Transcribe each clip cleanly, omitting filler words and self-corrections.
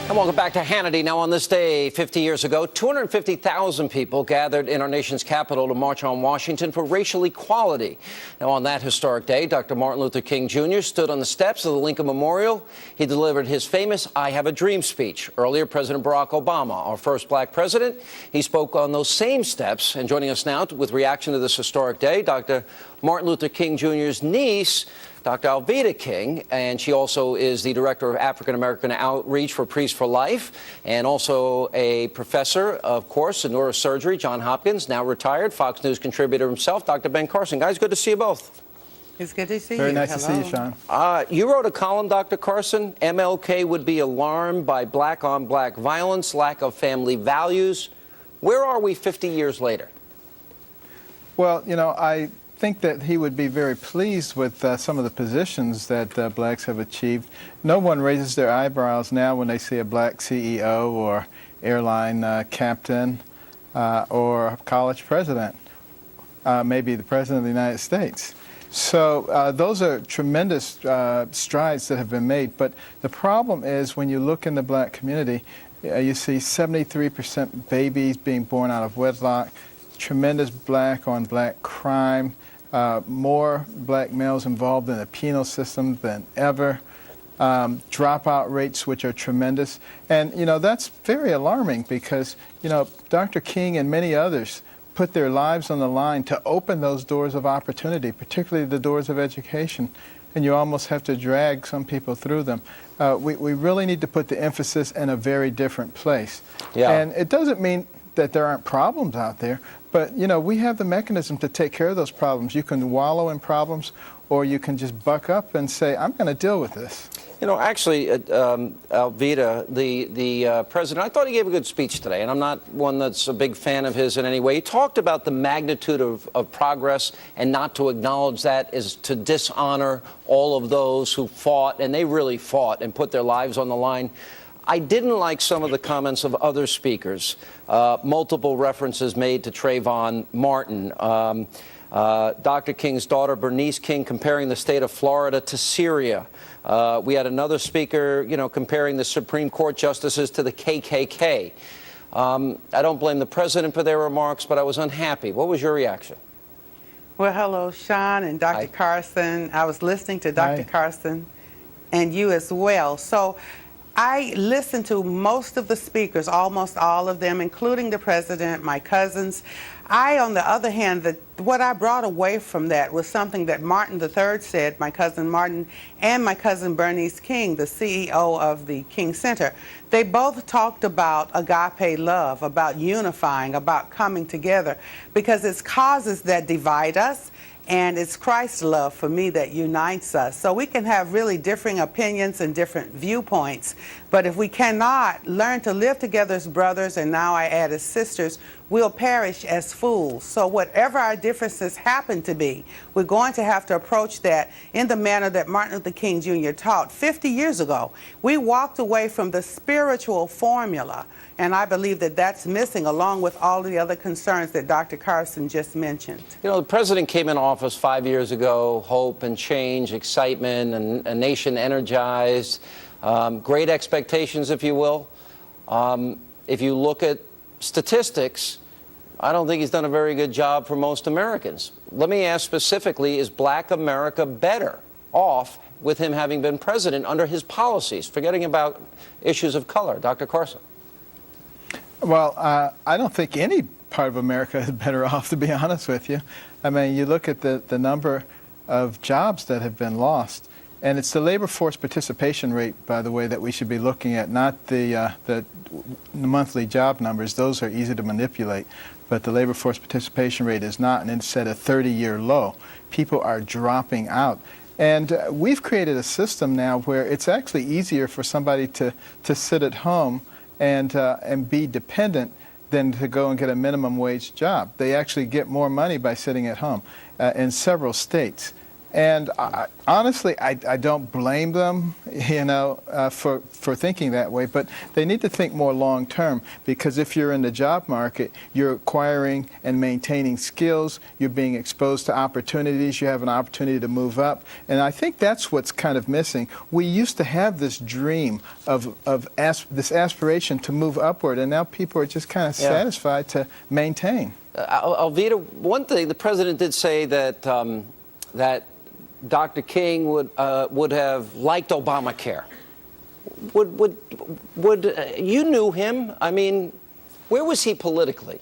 And welcome back to Hannity. Now, on this day 50 years ago, 250,000 people gathered in our nation's capital to march on Washington for racial equality. Now, on that historic day, Dr. Martin Luther King Jr. stood on the steps of the Lincoln Memorial. He delivered his famous "I Have a Dream" speech. Earlier, President Barack Obama, our first black president, he spoke on those same steps. And joining us now with reaction to this historic day, Dr. Martin Luther King Jr.'s niece, Dr. Alveda King, and she also is the Director of African American Outreach for Priests for Life, and also a professor, of course, in neurosurgery, Johns Hopkins, now retired, Fox News contributor himself, Dr. Ben Carson. Guys, good to see you both. It's good to see you. Very nice to see you, Sean. You wrote a column, Dr. Carson. MLK would be alarmed by black-on-black violence, lack of family values. Where are we 50 years later? Well, you know, I think that he would be very pleased with some of the positions that blacks have achieved. No one raises their eyebrows now when they see a black CEO or airline captain or college president, maybe the president of the United States. So those are tremendous strides that have been made. But the problem is when you look in the black community, you see 73% babies being born out of wedlock, tremendous black-on-black crime, more black males involved in the penal system than ever, dropout rates which are tremendous. And, you know, that's very alarming because, you know, Dr. King and many others put their lives on the line to open those doors of opportunity, particularly the doors of education, and you almost have to drag some people through them. We really need to put the emphasis in a very different place. Yeah. And it doesn't mean that there aren't problems out there, but, you know, we have the mechanism to take care of those problems. You can wallow in problems, or you can just buck up and say, I'm going to deal with this. You know, actually, Alveda, the president, I thought he gave a good speech today, and I'm not one that's a big fan of his in any way. He talked about the magnitude of progress, and not to acknowledge that is to dishonor all of those who fought, and they really fought and put their lives on the line. I didn't like some of the comments of other speakers, multiple references made to Trayvon Martin. Dr. King's daughter, Bernice King, comparing the state of Florida to Syria. We had another speaker, you know, comparing the Supreme Court justices to the KKK. I don't blame the president for their remarks, but I was unhappy. What was your reaction? Well, hello, Sean and Dr. Hi. Carson. I was listening to Dr. Hi. Carson and you as well. So I listened to most of the speakers, almost all of them, including the president, my cousins. On the other hand, what I brought away from that was something that Martin III said, my cousin Martin, and my cousin Bernice King, the CEO of the King Center. They both talked about agape love, about unifying, about coming together, because it's causes that divide us, and it's Christ's love for me that unites us. So we can have really differing opinions and different viewpoints, but if we cannot learn to live together as brothers, and now I add as sisters, we'll perish as fools. So whatever our differences happen to be, we're going to have to approach that in the manner that Martin Luther King Jr. taught 50 years ago. We walked away from the spiritual formula, and I believe that that's missing, along with all the other concerns that Dr. Carson just mentioned. You know, the president came in office 5 years ago, hope and change, excitement, and a nation energized, great expectations, if you will. If you look at statistics, I don't think he's done a very good job for most Americans. Let me ask specifically, is black America better off with him having been president under his policies, forgetting about issues of color? Dr. Carson. Well, I don't think any part of America is better off, to be honest with you. I mean, you look at the number of jobs that have been lost, and it's the labor force participation rate, by the way, that we should be looking at, not the monthly job numbers. Those are easy to manipulate, but the labor force participation rate is not, and it's at a 30-year low. People are dropping out. And we've created a system now where it's actually easier for somebody to sit at home and be dependent than to go and get a minimum wage job. They actually get more money by sitting at home in several states. And honestly, I don't blame them, for thinking that way. But they need to think more long term, because if you're in the job market, you're acquiring and maintaining skills. You're being exposed to opportunities. You have an opportunity to move up. And I think that's what's kind of missing. We used to have this dream of this aspiration to move upward, and now people are just kind of satisfied to maintain. Alveda, one thing the president did say that that Dr. King would have liked Obamacare. Would you knew him? I mean, where was he politically?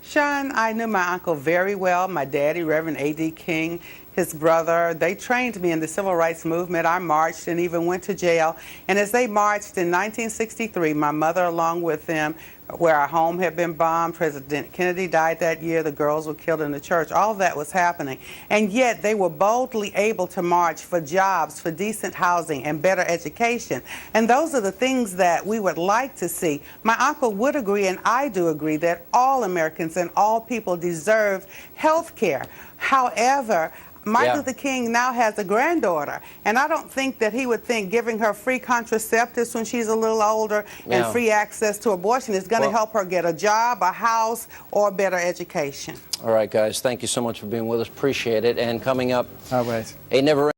Sean, I knew my uncle very well, my daddy, Reverend A.D. King, his brother. They trained me in the civil rights movement. I marched and even went to jail. And as they marched in 1963, my mother along with them, where our home had been bombed, President Kennedy died that year, the girls were killed in the church, all of that was happening. And yet they were boldly able to march for jobs, for decent housing, and better education. And those are the things that we would like to see. My uncle would agree, and I do agree, that all Americans and all people deserve health care. However, Martin Luther King now has a granddaughter, and I don't think that he would think giving her free contraceptives when she's a little older and free access to abortion is going to help her get a job, a house, or a better education. All right, guys, thank you so much for being with us. Appreciate it. And coming up, Always. a never